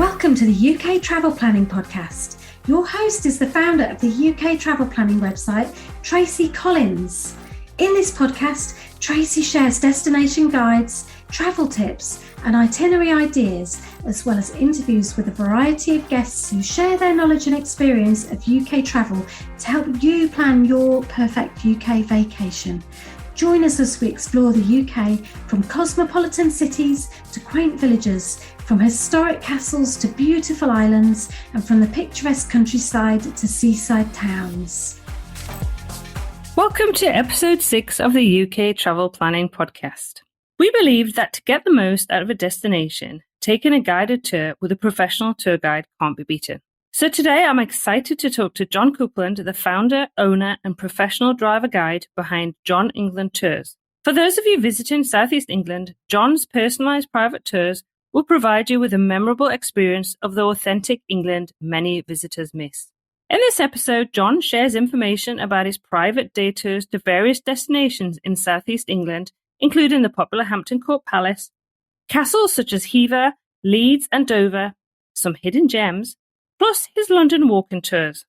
Welcome to the UK Travel Planning Podcast. Your host is the founder of the UK Travel Planning website, Tracy Collins. In this podcast, Tracy shares destination guides, travel tips, and itinerary ideas, as well as interviews with a variety of guests who share their knowledge and experience of UK travel to help you plan your perfect UK vacation. Join us as we explore the UK from cosmopolitan cities to quaint villages, from historic castles to beautiful islands, and from the picturesque countryside to seaside towns. Welcome to episode 6 of the UK Travel Planning Podcast. We believe that to get the most out of a destination, taking a guided tour with a professional tour guide can't be beaten. So today I'm excited to talk to John Copeland, the founder, owner and professional driver guide behind John England Tours. For those of you visiting Southeast England, John's personalised private tours will provide you with a memorable experience of the authentic England many visitors miss. In this episode, John shares information about his private day tours to various destinations in Southeast England, including the popular Hampton Court Palace, castles such as Hever, Leeds and Dover, some hidden gems, plus his London walking tours.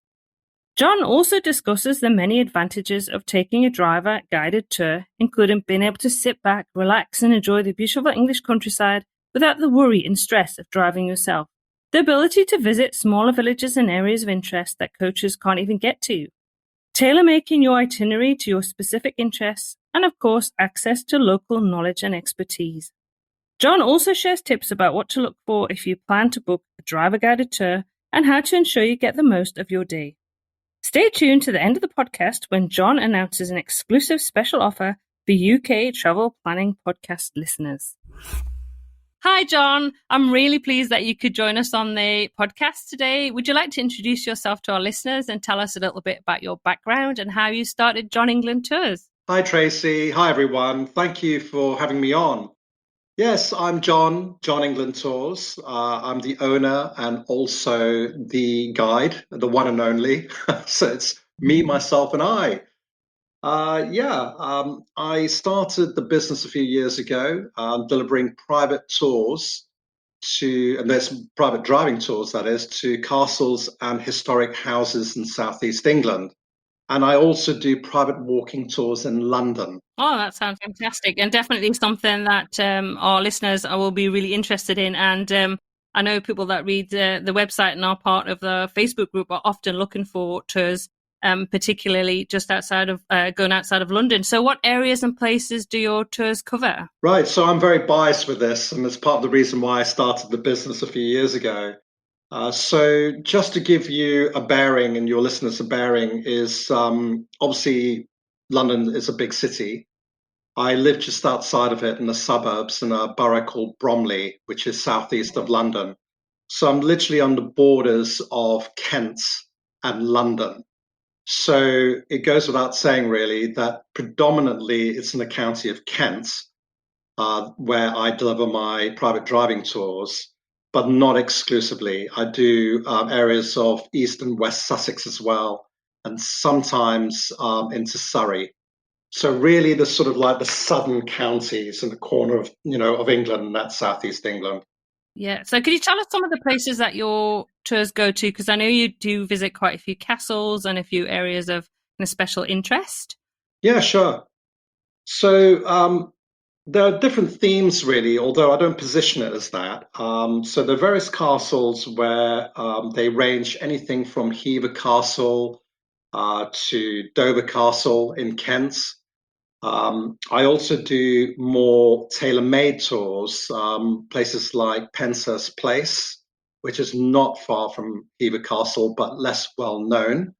John also discusses the many advantages of taking a driver-guided tour, including being able to sit back, relax and enjoy the beautiful English countryside without the worry and stress of driving yourself. The ability to visit smaller villages and areas of interest that coaches can't even get to. Tailor-making your itinerary to your specific interests, and of course, access to local knowledge and expertise. John also shares tips about what to look for if you plan to book a driver-guided tour and how to ensure you get the most of your day. Stay tuned to the end of the podcast when John announces an exclusive special offer for UK Travel Planning Podcast listeners. Hi, John. I'm really pleased that you could join us on the podcast today. Would you like to introduce yourself to our listeners and tell us a little bit about your background and how you started John England Tours? Hi, Tracy. Hi, everyone. Thank you for having me on. Yes, I'm John England Tours. I'm the owner and also the guide, the one and only. So it's me, myself, and I. I started the business a few years ago, delivering private tours and there's private driving tours, that is, to castles and historic houses in Southeast England. And I also do private walking tours in London. Oh, that sounds fantastic. And definitely something that our listeners will be really interested in. And I know people that read the website and are part of the Facebook group are often looking for tours, particularly just going outside of London. So what areas and places do your tours cover? Right. So I'm very biased with this. And it's part of the reason why I started the business a few years ago. So just to give you a bearing and your listeners a bearing is obviously London is a big city. I live just outside of it in the suburbs in a borough called Bromley, which is southeast of London. So I'm literally on the borders of Kent and London. So it goes without saying really that predominantly it's in the county of Kent where I deliver my private driving tours. But not exclusively. I do areas of East and West Sussex as well, and sometimes into Surrey. So really the sort of like the southern counties in the corner of, of England, and that's Southeast England. Yeah. So could you tell us some of the places that your tours go to? Because I know you do visit quite a few castles and a few areas of special interest. Yeah, sure. So there are different themes, really, although I don't position it as that. So there are various castles where they range anything from Hever Castle to Dover Castle in Kent. I also do more tailor-made tours, places like Penshurst Place, which is not far from Hever Castle, but less well known,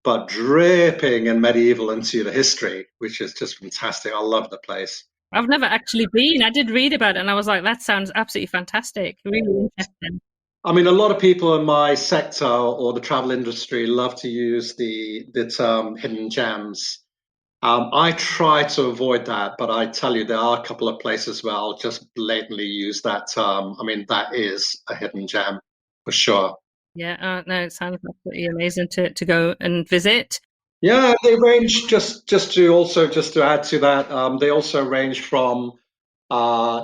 but dripping in medieval into the history, which is just fantastic. I love the place. I've never actually been. I did read about it and I was like, that sounds absolutely fantastic. Really interesting. I mean, a lot of people in my sector or the travel industry love to use the term hidden gems. I try to avoid that, but I tell you, there are a couple of places where I'll just blatantly use that term. I mean, that is a hidden gem for sure. Yeah, no, it sounds absolutely amazing to go and visit. Yeah, they range just to add to that. They also range from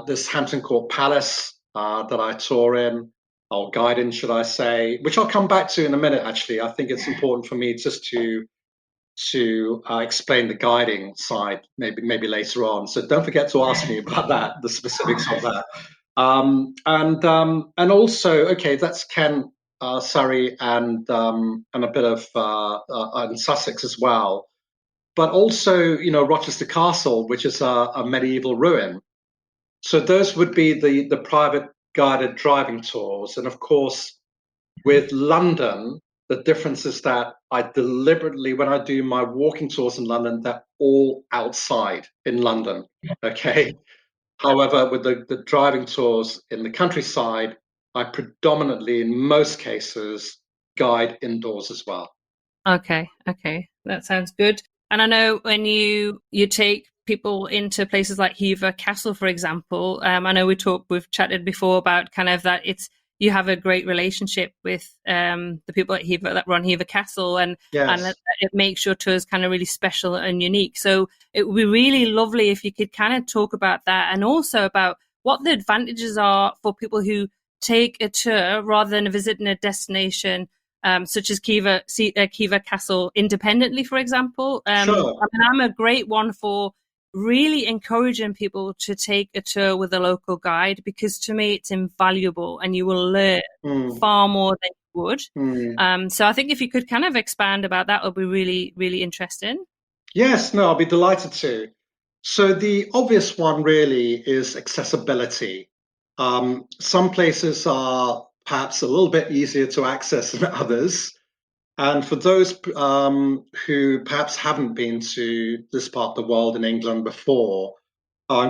this Hampton Court Palace that I tour in, or guidance, should I say, which I'll come back to in a minute. Actually, I think it's important for me just to explain the guiding side maybe later on. So don't forget to ask me about that, the specifics of that. And also, okay, that's Kent, Surrey, and a bit of and Sussex as well. But also, Rochester Castle, which is a medieval ruin. So those would be the private guided driving tours. And of course, with London, the difference is that I deliberately, when I do my walking tours in London, they're all outside in London. Okay. However, with the driving tours in the countryside, I predominantly, in most cases, guide indoors as well. Okay, that sounds good. And I know when you take people into places like Hever Castle, for example, I know we've chatted before about kind of that you have a great relationship with the people at Hever that run Hever Castle, and it makes your tours kind of really special and unique. So it would be really lovely if you could kind of talk about that, and also about what the advantages are for people who take a tour rather than visiting a destination such as Hever Castle independently, for example. Sure. I mean, I'm a great one for really encouraging people to take a tour with a local guide, because to me it's invaluable and you will learn far more than you would. So I think if you could kind of expand about that, would be really, really interesting. Yes, no, I'll be delighted to. So the obvious one really is accessibility. Some places are perhaps a little bit easier to access than others. And for those who perhaps haven't been to this part of the world in England before,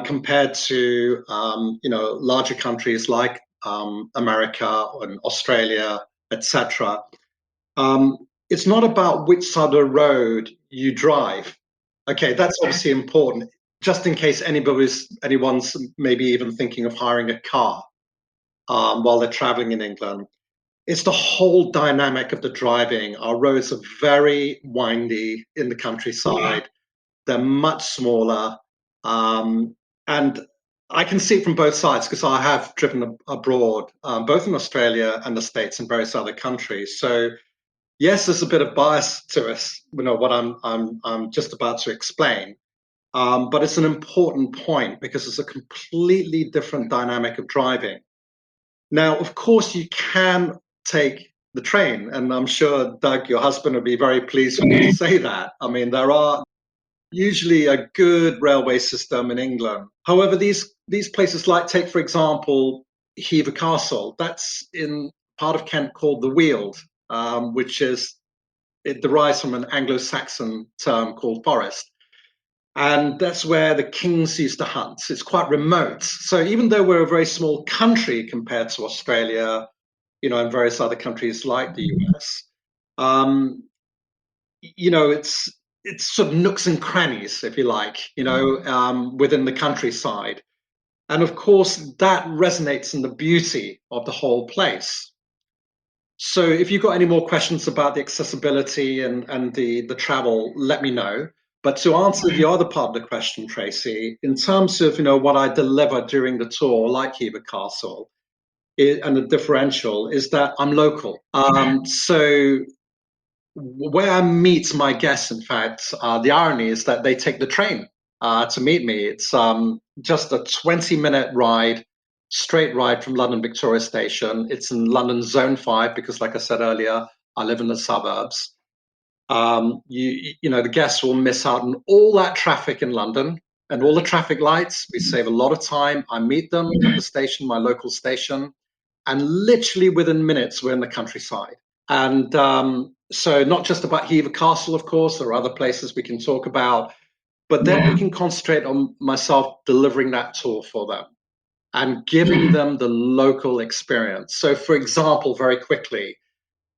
compared to larger countries like America and Australia, etc., it's not about which side of the road you drive. Okay, that's obviously important, just in case anyone's maybe even thinking of hiring a car while they're traveling in England. It's the whole dynamic of the driving. Our roads are very windy in the countryside. They're much smaller. And I can see it from both sides because I have driven abroad, both in Australia and the States and various other countries. So yes, there's a bit of bias to us, what I'm just about to explain. But it's an important point because it's a completely different dynamic of driving. Now, of course, you can take the train, and I'm sure, Doug, your husband, would be very pleased for me to say that. I mean, there are usually a good railway system in England. However, these places, like, take, for example, Hever Castle, that's in part of Kent called the Weald, which it derives from an Anglo-Saxon term called forest. And that's where the kings used to hunt. It's quite remote. So even though we're a very small country compared to Australia, and various other countries like the US, it's sort of nooks and crannies, if you like, within the countryside. And of course, that resonates in the beauty of the whole place. So if you've got any more questions about the accessibility and the travel, let me know. But to answer the other part of the question, Tracy, in terms of what I deliver during the tour, like Hever Castle, and the differential is that I'm local. So where I meet my guests, in fact, the irony is that they take the train to meet me. It's just a 20-minute ride, straight ride from London Victoria Station. It's in London Zone 5 because, like I said earlier, I live in the suburbs. The guests will miss out on all that traffic in London and all the traffic lights. We save a lot of time. I meet them at the station, my local station, and literally within minutes, we're in the countryside. And so not just about Hever Castle, of course, there are other places we can talk about, but then we can concentrate on myself delivering that tour for them and giving them the local experience. So, for example, very quickly,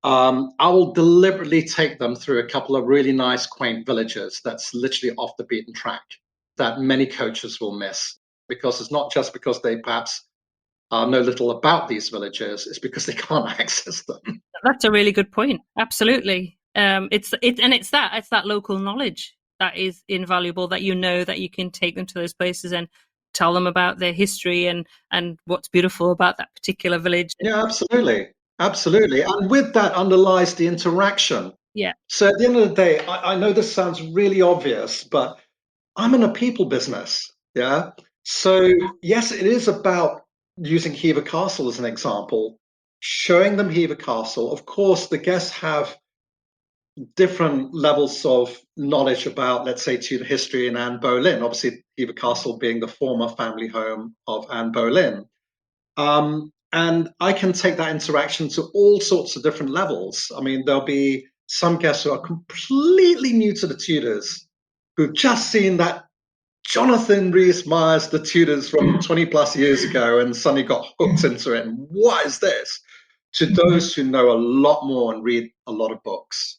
I will deliberately take them through a couple of really nice, quaint villages that's literally off the beaten track that many coaches will miss, because it's not just because they perhaps know little about these villages, it's because they can't access them. That's a really good point. Absolutely. It's that local knowledge that is invaluable, that that you can take them to those places and tell them about their history and what's beautiful about that particular village. Yeah, absolutely. Absolutely. And with that underlies the interaction. Yeah. So at the end of the day, I know this sounds really obvious, but I'm in a people business. Yeah. So yes, it is about using Hever Castle as an example, showing them Hever Castle. Of course, the guests have different levels of knowledge about, let's say, Tudor history in Anne Boleyn. Obviously, Hever Castle being the former family home of Anne Boleyn. And I can take that interaction to all sorts of different levels. I mean, there'll be some guests who are completely new to the Tudors, who've just seen that Jonathan Rhys-Myers, the Tudors from 20 plus years ago, and suddenly got hooked into it. And what is this? To those who know a lot more and read a lot of books.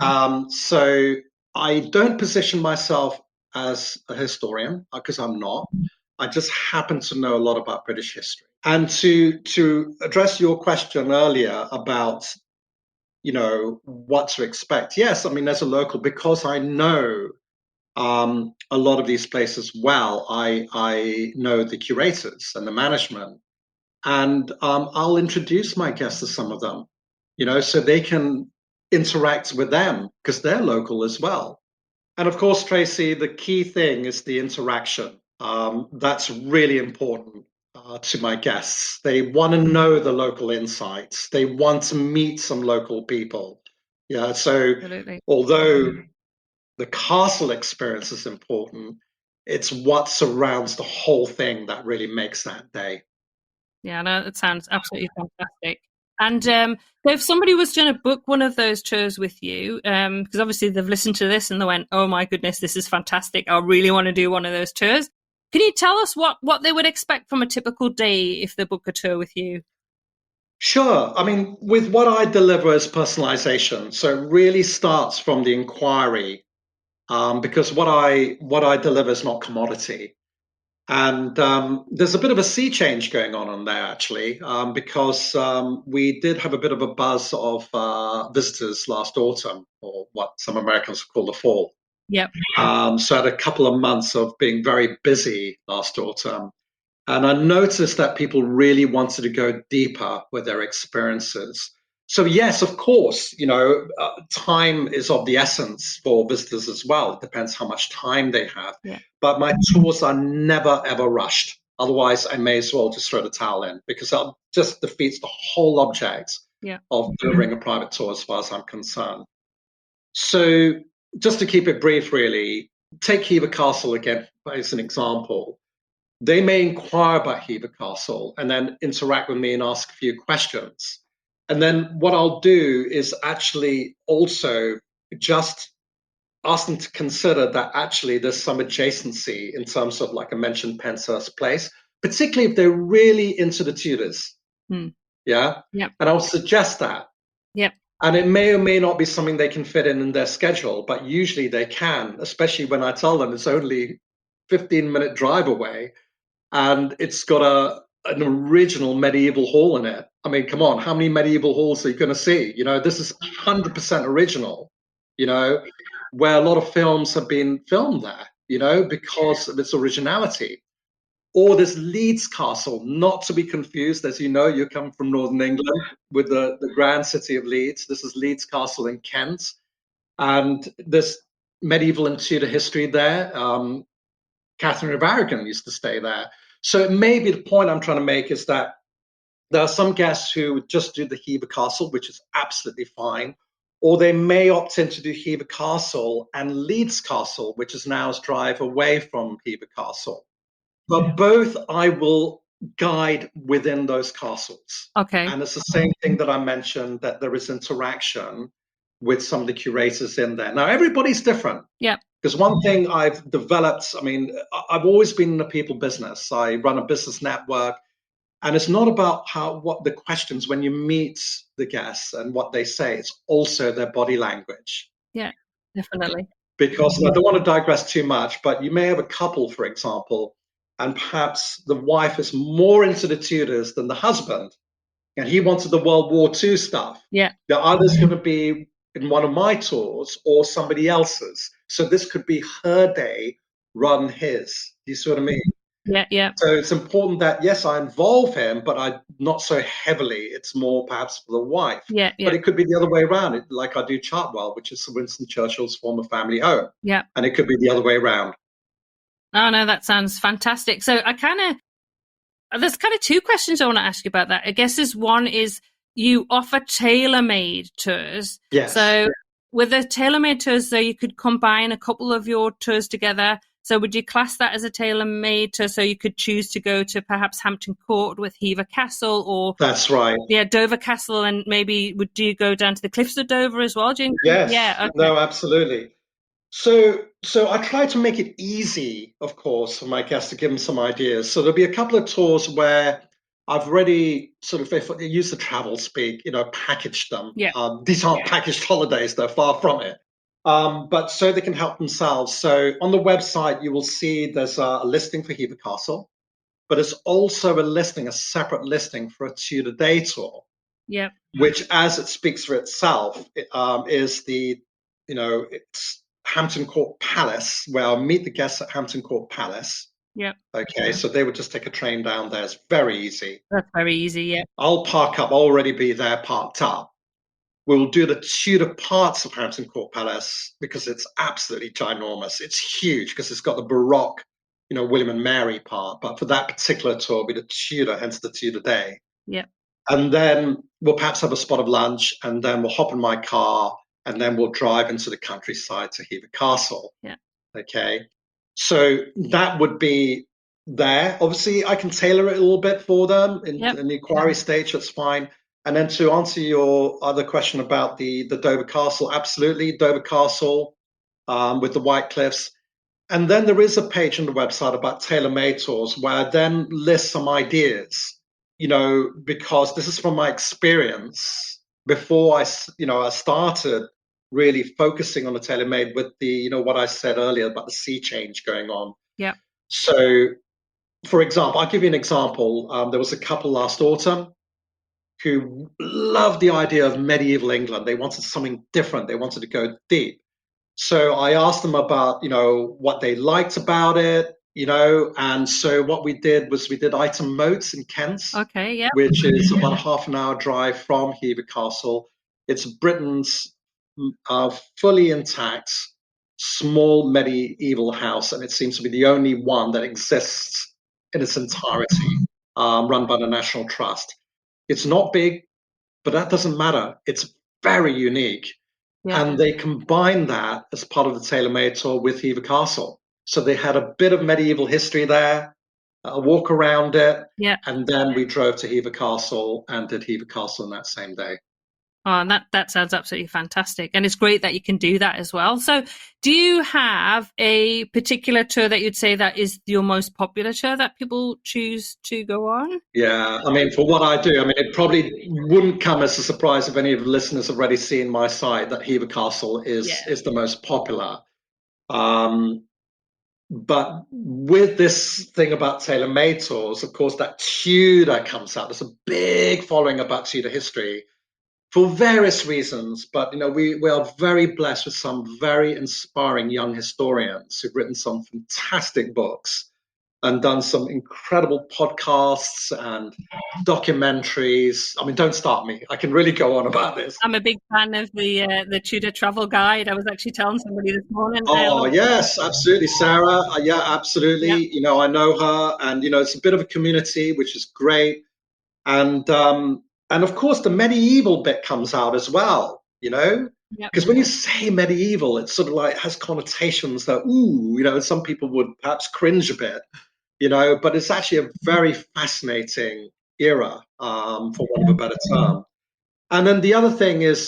So I don't position myself as a historian because I'm not. I just happen to know a lot about British history. And to address your question earlier about, what to expect. Yes, I mean, as a local, because I know a lot of these places well, I know the curators and the management, and I'll introduce my guests to some of them, so they can interact with them because they're local as well. And of course, Tracy, the key thing is the interaction. That's really important to my guests. They want to know the local insights. They want to meet some local people. Yeah, so Absolutely. although the castle experience is important, it's what surrounds the whole thing that really makes that day. Yeah, no, that sounds absolutely fantastic. And so if somebody was going to book one of those tours with you, because obviously they've listened to this and they went, oh my goodness, this is fantastic. I really want to do one of those tours. Can you tell us what they would expect from a typical day if they book a tour with you? Sure. I mean, with what I deliver as personalization, so it really starts from the inquiry, because what I deliver is not commodity. And there's a bit of a sea change going on there, actually, because we did have a bit of a buzz of visitors last autumn, or what some Americans call the fall. Yep. So I had a couple of months of being very busy last autumn. And I noticed that people really wanted to go deeper with their experiences. So yes, of course, time is of the essence for visitors as well. It depends how much time they have. Yeah. But my tours are never, ever rushed. Otherwise, I may as well just throw the towel in because that just defeats the whole object of delivering a private tour as far as I'm concerned. So just to keep it brief, really, take Hever Castle again as an example. They may inquire about Hever Castle and then interact with me and ask a few questions. And then what I'll do is actually also just ask them to consider that actually there's some adjacency in terms of, like I mentioned, Penshurst Place, particularly if they're really into the Tudors. Yeah. Yep. And I'll suggest that. Yep. And it may or may not be something they can fit in their schedule, but usually they can, especially when I tell them it's only 15-minute drive away. And it's got an original medieval hall in it. I mean, come on, how many medieval halls are you going to see? This is 100% original, where a lot of films have been filmed there, because of its originality. Or this Leeds Castle, not to be confused, as you know, you come from Northern England with the grand city of Leeds. This is Leeds Castle in Kent. And there's medieval and Tudor history there. Catherine of Aragon used to stay there. So it may be the point I'm trying to make is that there are some guests who just do the Hever Castle, which is absolutely fine, or they may opt in to do Hever Castle and Leeds Castle, which is an hour's drive away from Hever Castle. But both I will guide within those castles. Okay. And it's the same thing that I mentioned, that there is interaction with some of the curators in there. Now, everybody's different. Yeah. Because one thing I've developed, I mean, I've always been in the people business. I run a business network, and it's not about what the questions when you meet the guests and what they say. It's also their body language. Yeah, definitely. Because I don't want to digress too much, but you may have a couple, for example, and perhaps the wife is more into the Tudors than the husband, and he wanted the World War II stuff. Yeah. The other's going to be in one of my tours or somebody else's. So this could be her day rather than his. Do you see what I mean? Yeah. So it's important that, yes, I involve him, but I not so heavily. It's more perhaps for the wife. Yeah. But it could be the other way around, like I do Chartwell, which is Sir Winston Churchill's former family home. Yeah. And it could be the other way around. Oh, no, that sounds fantastic. So there's kind of two questions I want to ask you about that. I guess one is you offer tailor-made tours. Yes. So with the tailor-made tours, though, you could combine a couple of your tours together. So would you class that as a tailor-made tour? So you could choose to go to perhaps Hampton Court with Hever Castle, or that's right. Yeah, Dover Castle, and maybe do you go down to the cliffs of Dover as well? Yes. Yeah. Okay. No, absolutely. So I try to make it easy, of course, for my guests to give them some ideas. So there'll be a couple of tours where I've already sort of, if I use the travel speak, packaged them. Yeah. These aren't packaged holidays, they're far from it. But so they can help themselves. So on the website, you will see there's a listing for Hever Castle, but it's also a separate listing for a Tudor day tour. Yeah. Which, as it speaks for itself, is it's Hampton Court Palace, where I'll meet the guests at Hampton Court Palace. Yeah. Okay, so they would just take a train down there. It's very easy. That's very easy, yeah. I'll park up, I'll already be there parked up. We'll do the Tudor parts of Hampton Court Palace because it's absolutely ginormous. It's huge because it's got the Baroque, William and Mary part. But for that particular tour, it'll be the Tudor, hence the Tudor day. Yeah. And then we'll perhaps have a spot of lunch, and then we'll hop in my car, and then we'll drive into the countryside to Hever Castle. Yeah. Okay. So that would be there. Obviously, I can tailor it a little bit for them in the inquiry stage. That's fine. And then to answer your other question about the Dover Castle, absolutely, Dover Castle with the White Cliffs. And then there is a page on the website about tailor-made tours where I then list some ideas, because this is from my experience before I started really focusing on the tailor-made with the, what I said earlier about the sea change going on. Yeah. So, for example, I'll give you an example. There was a couple last autumn who loved the idea of medieval England. They wanted something different. They wanted to go deep. So I asked them about, what they liked about it, and so what we did was we did Ightham Moats in Kent, okay, yeah, which is about a half an hour drive from Hever Castle. It's Britain's fully intact, small medieval house, and it seems to be the only one that exists in its entirety, run by the National Trust. It's not big, but that doesn't matter. It's very unique. Yeah. And they combined that as part of the tailor-made tour with Hever Castle. So they had a bit of medieval history there, a walk around it, and then we drove to Hever Castle and did Hever Castle on that same day. Oh, and that sounds absolutely fantastic. And it's great that you can do that as well. So do you have a particular tour that you'd say that is your most popular tour that people choose to go on? Yeah, I mean, for what I do, it probably wouldn't come as a surprise if any of the listeners have already seen my site that Hever Castle is the most popular. But with this thing about tailor-made tours, of course, that Tudor comes out. There's a big following about Tudor history for various reasons. But, we are very blessed with some very inspiring young historians who've written some fantastic books and done some incredible podcasts and documentaries. Don't start me. I can really go on about this. I'm a big fan of the Tudor travel guide. I was actually telling somebody this morning. Oh, yes, absolutely, Sarah. Yeah, absolutely. Yep. I know her, and, it's a bit of a community, which is great. And of course, the medieval bit comes out as well, because when you say medieval, it sort of like has connotations that, some people would perhaps cringe a bit. But it's actually a very fascinating era, for want of a better term. And then the other thing is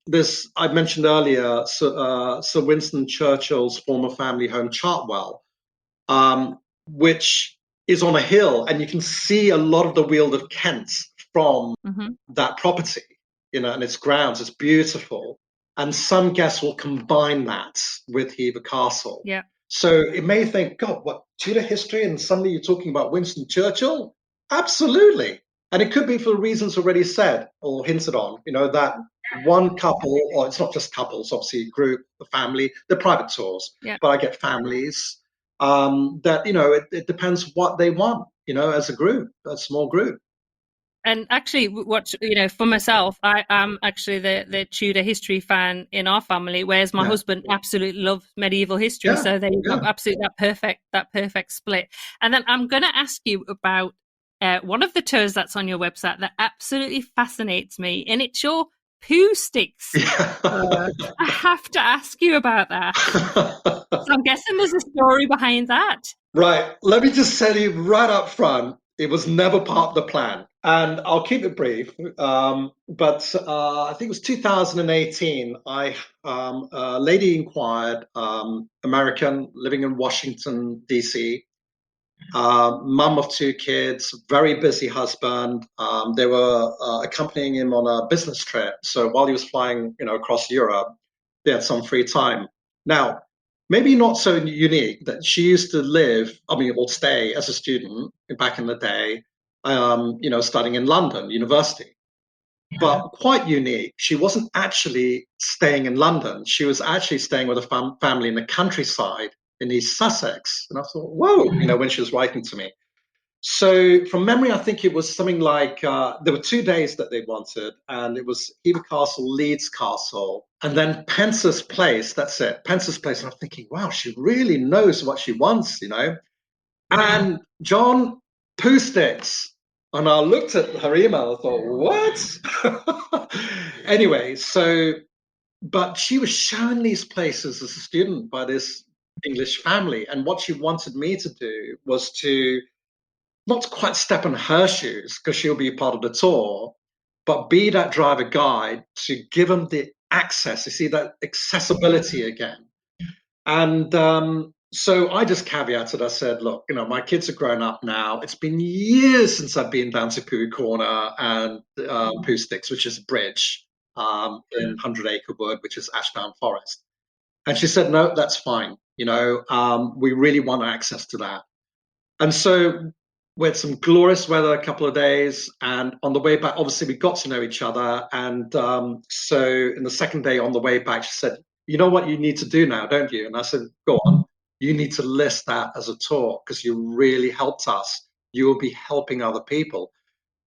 this, I mentioned earlier, Sir Winston Churchill's former family home, Chartwell, which is on a hill, and you can see a lot of the Weald of Kent from that property, and its grounds. It's beautiful. And some guests will combine that with Hever Castle. Yeah. So it may think, God, what, Tudor history, and suddenly you're talking about Winston Churchill? Absolutely. And it could be for the reasons already said or hinted on, that one couple, or it's not just couples, obviously group, the family, the private tours, but I get families, that, it depends what they want, as a group, a small group. And actually, what for myself, I am actually the Tudor history fan in our family, whereas my husband absolutely loves medieval history. So they have absolutely that perfect split. And then I'm going to ask you about one of the tours that's on your website that absolutely fascinates me, and it's your poo sticks. I have to ask you about that. So I'm guessing there's a story behind that. Right. Let me just tell you right up front, it was never part of the plan. And I'll keep it brief. But I think it was 2018. A lady inquired, American, living in Washington, D.C., mum of 2 kids, very busy husband. They were accompanying him on a business trip. So while he was flying, across Europe, they had some free time. Now, maybe not so unique that she used to live, or stay as a student back in the day, studying in London University. But quite unique, she wasn't actually staying in London. She was actually staying with a family in the countryside in East Sussex. And I thought, whoa, when she was writing to me. So from memory, I think it was something like there were 2 days that they wanted, and it was Hever Castle, Leeds Castle, and then Pence's Place. That's it, Pence's Place. And I'm thinking, wow, she really knows what she wants, And John, poo sticks. And I looked at her email and thought, what? Anyway, but she was shown these places as a student by this English family. And what she wanted me to do was to not quite step in her shoes, because she'll be part of the tour, but be that driver guide to give them the access. You see, that accessibility again. And so I just caveated. I said, look, my kids are grown up now. It's been years since I've been down to Poo Corner and Poo Sticks, which is a bridge in 100 Acre Wood, which is Ashdown Forest. And she said, no, that's fine. We really want access to that. And so we had some glorious weather a couple of days, and on the way back, obviously we got to know each other. And so in the second day on the way back, she said, you know what you need to do now, don't you? And I said, go on. You need to list that as a tour, because you really helped us. You will be helping other people.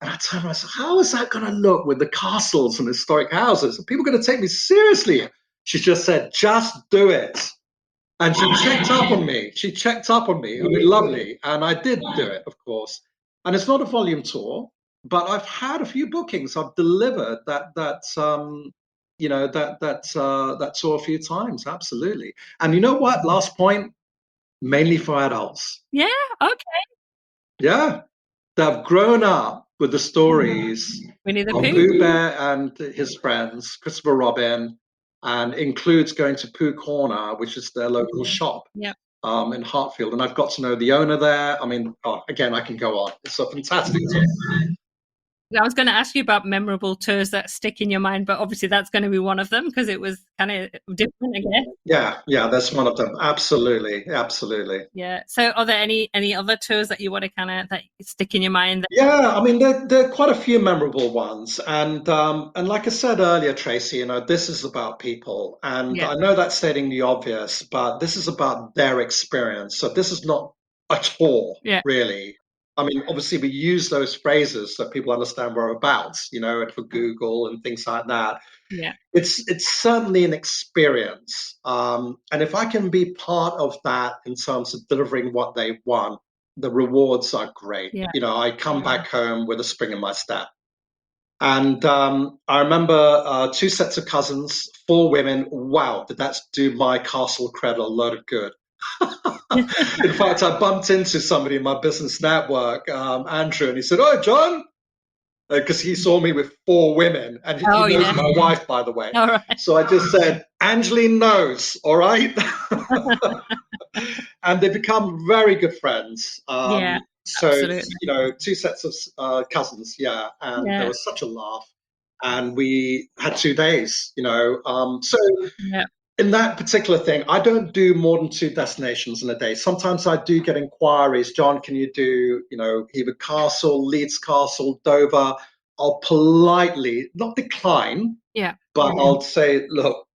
And I turned around and said, how is that going to look with the castles and historic houses? Are people going to take me seriously? She just said, just do it. And she checked up on me. It was lovely. And I did do it, of course. And it's not a volume tour, but I've had a few bookings. I've delivered that tour a few times. Absolutely. And you know what? Last point, mainly for adults. Yeah. Okay. Yeah. They've grown up with the stories Winnie the of Pooh. Pooh Bear and his friends, Christopher Robin, and includes going to Pooh Corner, which is their local shop in Hartfield. And I've got to know the owner there. Again, I can go on. It's a fantastic tour. I was going to ask you about memorable tours that stick in your mind, but obviously that's going to be one of them, because it was kind of different again. Yeah, that's one of them. Absolutely. Yeah. So are there any other tours that you want to that stick in your mind? Yeah, there are quite a few memorable ones. And like I said earlier, Tracy, this is about people. And I know that's stating the obvious, but this is about their experience. So this is not a tour, really. Obviously, we use those phrases so people understand whereabouts, for Google and things like that. Yeah. It's certainly an experience. And if I can be part of that in terms of delivering what they want, the rewards are great. Yeah. I come back home with a spring in my step. And I remember 2 sets of cousins, 4 women. Wow, did that do my castle cred a load of good. In fact, I bumped into somebody in my business network, Andrew, and he said, oh, John, because he saw me with 4 women, and he knows my wife, by the way. All right. So I just said, Angeline knows, all right? And they become very good friends. So, absolutely. 2 sets of cousins, and there was such a laugh. And we had 2 days, in that particular thing, I don't do more than 2 destinations in a day. Sometimes I do get inquiries. John, can you do, Hever Castle, Leeds Castle, Dover? I'll politely not decline, but I'll say, look,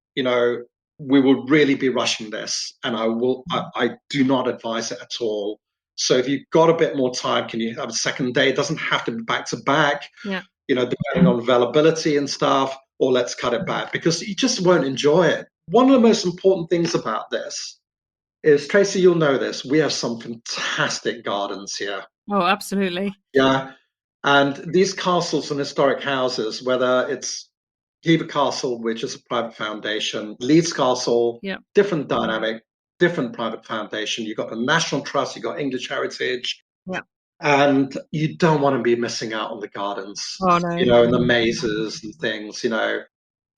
we will really be rushing this, and I do not advise it at all. So if you've got a bit more time, can you have a second day? It doesn't have to be back to back, Yeah. Depending on availability and stuff, or let's cut it back, because you just won't enjoy it. One of the most important things about this is, Tracy, you'll know this, we have some fantastic gardens here. Oh, absolutely. Yeah. And these castles and historic houses, whether it's Hever Castle, which is a private foundation, Leeds Castle, different dynamic, different private foundation. You've got the National Trust, you've got English Heritage. Yeah. And you don't want to be missing out on the gardens, and the mazes and things,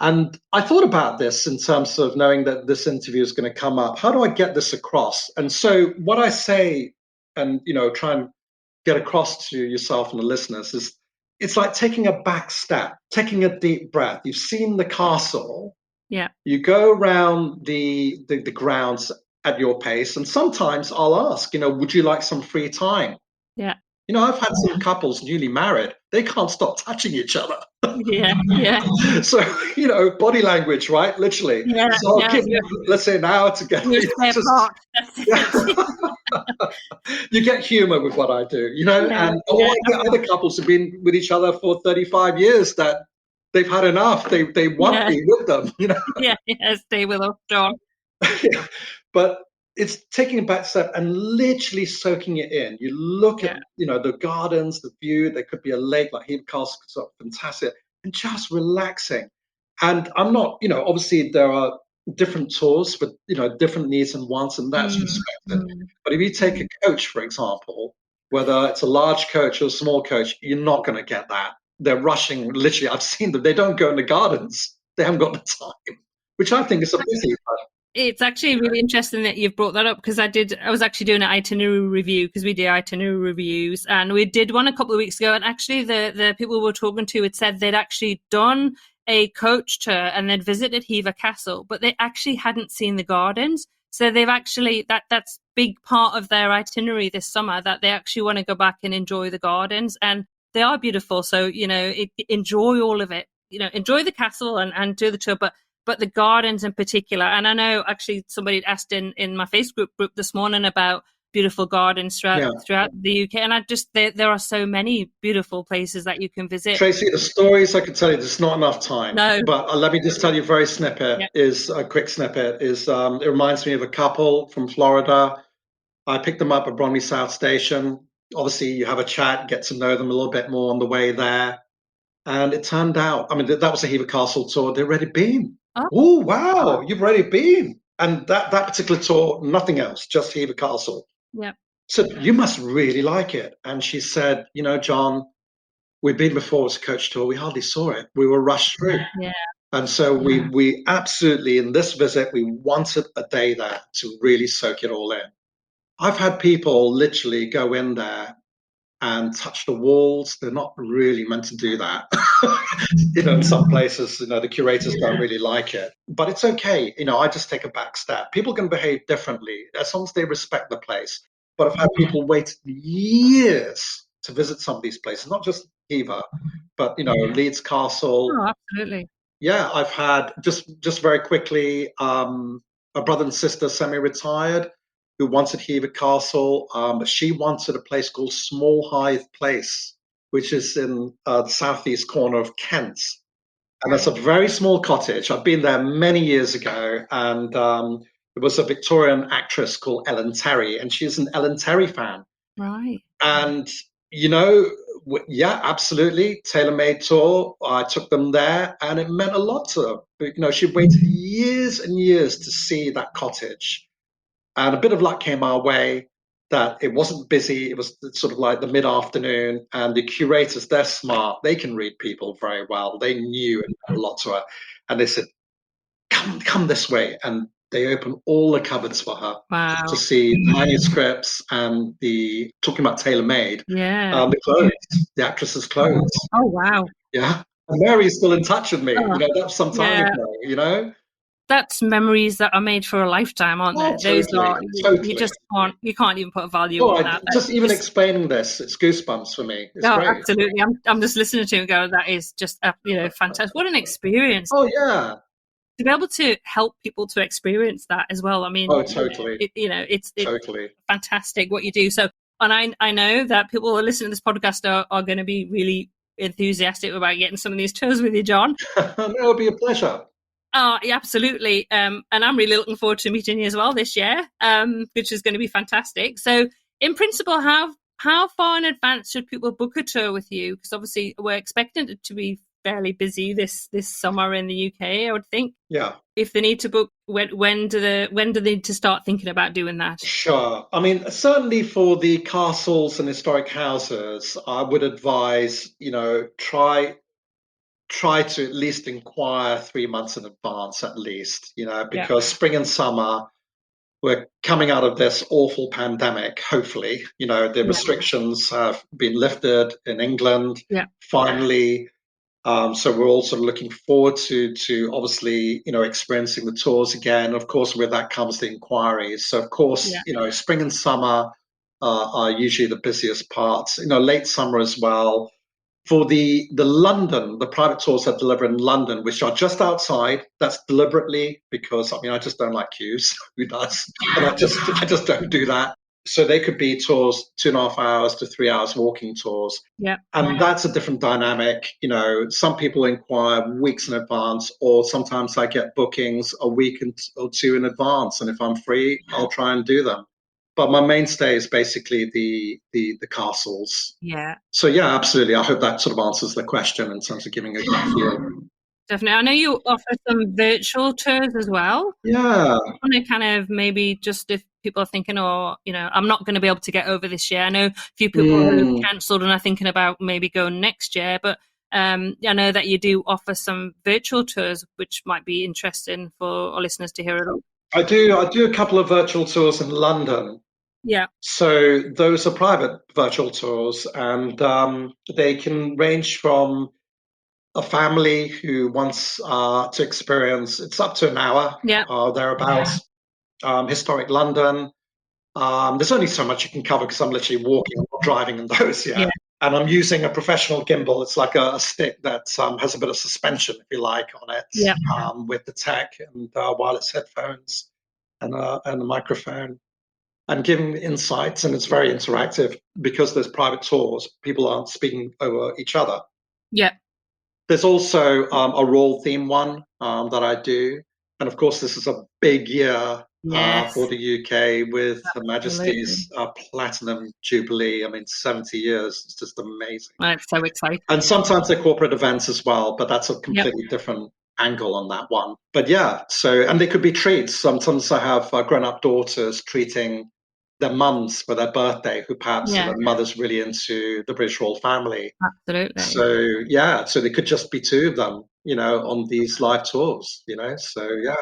And I thought about this in terms of knowing that this interview is going to come up. How do I get this across? And so what I say, and, try and get across to yourself and the listeners, is it's like taking a back step, taking a deep breath. You've seen the castle. Yeah. You go around the grounds at your pace. And sometimes I'll ask, would you like some free time? Yeah. I've had some couples newly married. They can't stop touching each other. Yeah, yeah. So, body language, right? Literally. Yeah, so I'll give you, let's say, an hour to get. You get humor with what I do, and I get other couples who've been with each other for 35 years that they've had enough. They want me with them, Yeah, stay with us, John. But it's taking a back step and literally soaking it in. You look at, the gardens, the view. There could be a lake like Hever Castle, so fantastic, and just relaxing. And I'm not, obviously there are different tours with, different needs and wants, and that's respected. But if you take a coach, for example, whether it's a large coach or a small coach, you're not going to get that. They're rushing. Literally, I've seen them. They don't go in the gardens. They haven't got the time, which I think is a pity. It's actually really interesting that you've brought that up, because I was actually doing an itinerary review, because we do itinerary reviews, and we did one a couple of weeks ago, and actually the people we were talking to had said they'd actually done a coach tour and they'd visited Hever Castle, but they actually hadn't seen the gardens. So they've actually, that's big part of their itinerary this summer, that they actually want to go back and enjoy the gardens, and they are beautiful. So, enjoy all of it, enjoy the castle and do the tour, but the gardens in particular. And I know actually somebody asked in my Facebook group this morning about beautiful gardens throughout the UK. And there are so many beautiful places that you can visit. Tracy, the stories I could tell you, there's not enough time. No. But let me just tell you a quick snippet, it reminds me of a couple from Florida. I picked them up at Bromley South Station. Obviously, you have a chat, get to know them a little bit more on the way there. And it turned out, that was a Hever Castle tour. They'd already been. Oh, wow, you've already been. And that particular tour, nothing else, just Hever Castle. Yeah. So you must really like it. And she said, John, we've been before, it was a coach tour. We hardly saw it. We were rushed through. Yeah. And so we absolutely, in this visit, we wanted a day there to really soak it all in. I've had people literally go in there and touch the walls. They're not really meant to do that. In some places, the curators don't really like it. But it's okay. I just take a back step. People can behave differently as long as they respect the place. But I've had people wait years to visit some of these places, not just Hever, but, Leeds Castle. Oh, absolutely. Yeah, I've had, just very quickly, a brother and sister semi-retired who wanted Hever Castle. She wanted a place called Small Hythe Place, which is in the southeast corner of Kent. And that's a very small cottage. I've been there many years ago, and there was a Victorian actress called Ellen Terry, and she's an Ellen Terry fan. Right. And, yeah, absolutely. Tailor-made tour. I took them there, and it meant a lot to her. She waited years and years to see that cottage. And a bit of luck came our way that it wasn't busy. It was sort of like the mid-afternoon, and the curators, they're smart. They can read people very well. They knew a lot to her. And they said, come this way. And they opened all the cupboards for her to see manuscripts and talking about tailor-made, the clothes, the actress's clothes. Oh, wow. Yeah. And Mary's still in touch with me. That was some time ago, That's memories that are made for a lifetime, aren't they? Those are, totally. You just can't even put a value on that. Just even explaining this, it's goosebumps for me. It's great. Absolutely. I'm just listening to it and going, that is just, fantastic. What an experience. Oh, yeah. to be able to help people to experience that as well. I mean, Oh, totally. It's Totally. fantastic what you do. So, and I know that people who are listening to this podcast are going to be really enthusiastic about getting some of these tours with you, John. It'll be a pleasure. Yeah, absolutely. And I'm really looking forward to meeting you as well this year, which is going to be fantastic. So, in principle, how far in advance should people book a tour with you? Because obviously, we're expecting it to be fairly busy this summer in the UK, I would think. Yeah. If they need to book, when do they need to start thinking about doing that? Sure. I mean, certainly for the castles and historic houses, I would advise, try to at least inquire 3 months in advance at least, because spring and summer, we're coming out of this awful pandemic, hopefully. The restrictions have been lifted in England, finally. So we're also looking forward to obviously, experiencing the tours again. Of course, with that comes the inquiries. So, of course, spring and summer are usually the busiest parts, late summer as well. For the London, the private tours that deliver in London, which are just outside, that's deliberately because, I just don't like queues. Who does? And I just don't do that. So they could be tours 2.5 hours to 3 hours walking tours. Yeah. And that's a different dynamic. Some people inquire weeks in advance, or sometimes I get bookings a week or two in advance. And if I'm free, I'll try and do them. But my mainstay is basically the castles. Yeah. So yeah, absolutely. I hope that sort of answers the question in terms of giving a good feel. Definitely. I know you offer some virtual tours as well. Yeah. I want to kind of maybe just if people are thinking, I'm not going to be able to get over this year. I know a few people who cancelled and are thinking about maybe going next year, but I know that you do offer some virtual tours, which might be interesting for our listeners to hear it all. I do a couple of virtual tours in London. Yeah. So those are private virtual tours, and they can range from a family who wants to experience, it's up to an hour, thereabouts, historic London. There's only so much you can cover because I'm literally walking, I'm not driving in those yet. Yeah. And I'm using a professional gimbal. It's like a stick that has a bit of suspension, if you like, on it, with the tech and wireless headphones and a microphone, and giving insights. And it's very interactive because there's private tours. People aren't speaking over each other. Yeah. There's also a royal theme one that I do. And of course, this is a big year for the UK with Her Majesty's Platinum Jubilee. 70 years. It's just amazing. That's so exciting. And sometimes they're corporate events as well, but that's a completely different angle on that one. But yeah, and they could be treats. Sometimes I have grown-up daughters treating their mums for their birthday, who perhaps their mother's really into the British royal family. Absolutely. So they could just be two of them, on these live tours, so yeah.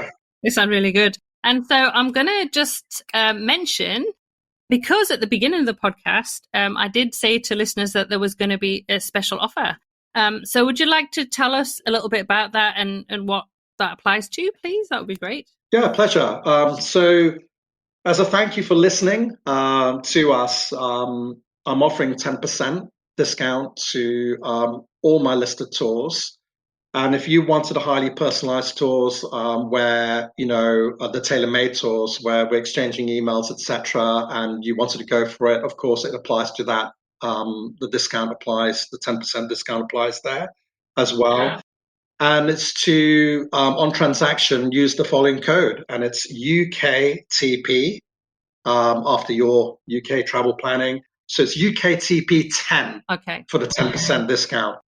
They sound really good. And so I'm going to just mention, because at the beginning of the podcast, I did say to listeners that there was going to be a special offer. So would you like to tell us a little bit about that and what that applies to, please? That would be great. Yeah, pleasure. So as a thank you for listening to us, I'm offering 10% discount to all my listed tours. And if you wanted a highly personalized tours where, the tailor-made tours where we're exchanging emails, etc., and you wanted to go for it, of course, it applies to that. The discount applies, the 10% discount applies there as well. Yeah. And it's to, on transaction, use the following code, and it's UKTP after your UK travel planning. So it's UKTP 10 for the 10% discount.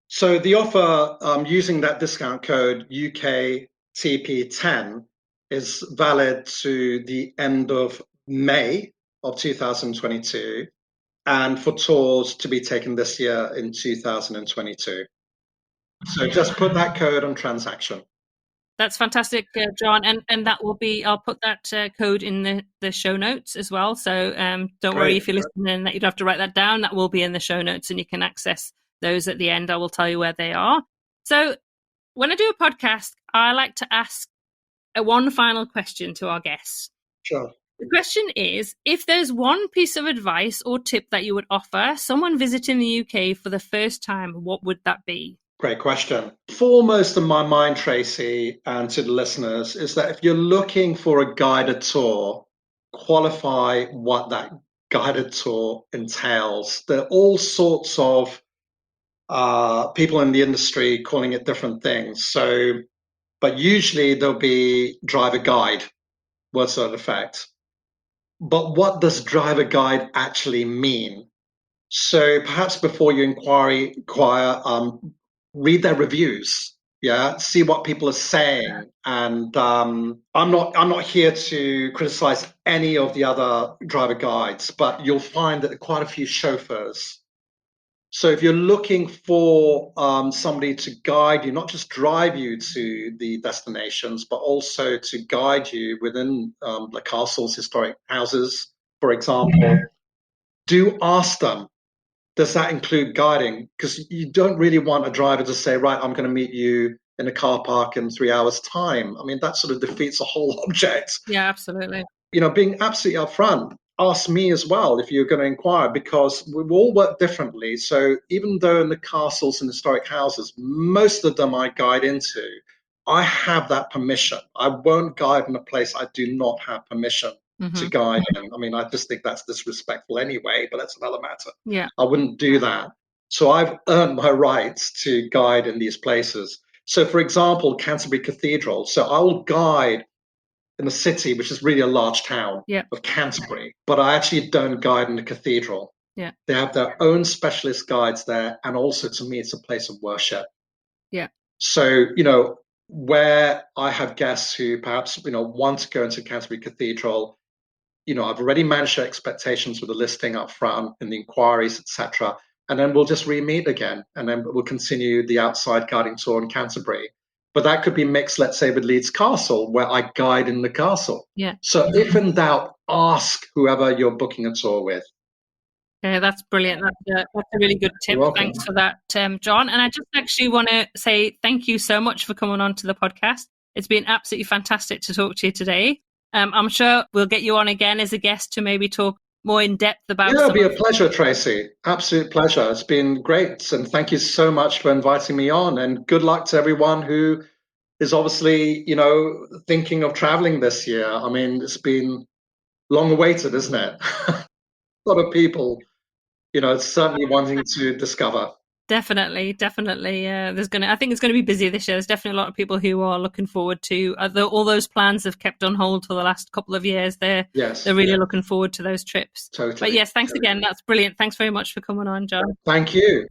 So the offer using that discount code UKTP 10 is valid to the end of May of 2022, and for tours to be taken this year in 2022. So just put that code on transaction. That's fantastic, John. And that will be, I'll put that code in the show notes as well. So don't worry if you're listening that you don't have to write that down. That will be in the show notes and you can access those at the end. I will tell you where they are. So when I do a podcast, I like to ask one final question to our guests. Sure. The question is, if there's one piece of advice or tip that you would offer someone visiting the UK for the first time, what would that be? Great question. Foremost in my mind, Tracy, and to the listeners, is that if you're looking for a guided tour, qualify what that guided tour entails. There are all sorts of people in the industry calling it different things. So, but usually there'll be driver guide, words to that effect. But what does driver guide actually mean? So perhaps before you inquire, read their reviews. Yeah, see what people are saying. And I'm not here to criticize any of the other driver guides, but you'll find that there are quite a few chauffeurs. So if you're looking for somebody to guide you, not just drive you to the destinations, but also to guide you within the castles, historic houses, for example, do ask them, does that include guiding? Because you don't really want a driver to say, right, I'm going to meet you in a car park in 3 hours' time. I mean, that sort of defeats the whole object. Yeah, absolutely. Being absolutely upfront, ask me as well if you're going to inquire, because we all work differently. So even though in the castles and historic houses, most of them I guide into, I have that permission. I won't guide in a place I do not have permission to guide in. I mean, I just think that's disrespectful anyway, but that's another matter. Yeah. I wouldn't do that. So I've earned my rights to guide in these places. So for example, Canterbury Cathedral. So I will guide in the city, which is really a large town of Canterbury, but I actually don't guide in the cathedral. Yeah. They have their own specialist guides there. And also to me, it's a place of worship. Yeah. So, where I have guests who perhaps, want to go into Canterbury Cathedral, I've already managed their expectations with the listing up front and the inquiries, etc. And then we'll just re-meet again. And then we'll continue the outside guiding tour in Canterbury. But that could be mixed, let's say, with Leeds Castle, where I guide in the castle. Yeah. So if in doubt, ask whoever you're booking a tour with. Okay, that's brilliant. That's a really good tip. Thanks for that, John. And I just actually want to say thank you so much for coming on to the podcast. It's been absolutely fantastic to talk to you today. I'm sure we'll get you on again as a guest to maybe talk more in depth about. Yeah, it'll be a pleasure, Tracy. Absolute pleasure. It's been great. And thank you so much for inviting me on. And good luck to everyone who is obviously, thinking of traveling this year. I mean, it's been long awaited, isn't it? A lot of people, certainly wanting to discover. Definitely. I think it's going to be busy this year. There's definitely a lot of people who are looking forward to all those plans have kept on hold for the last couple of years. They're really looking forward to those trips. Totally. But yes, thanks again. That's brilliant. Thanks very much for coming on, John. Thank you.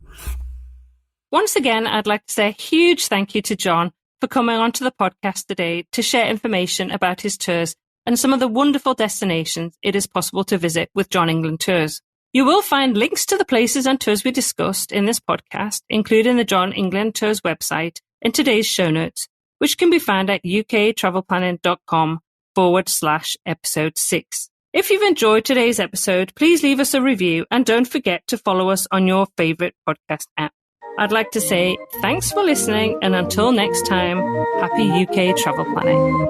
Once again, I'd like to say a huge thank you to John for coming onto the podcast today to share information about his tours and some of the wonderful destinations it is possible to visit with John England Tours. You will find links to the places and tours we discussed in this podcast, including the John England Tours website, in today's show notes, which can be found at uktravelplanning.com/episode 6. If you've enjoyed today's episode, please leave us a review and don't forget to follow us on your favourite podcast app. I'd like to say thanks for listening, and until next time, happy UK travel planning.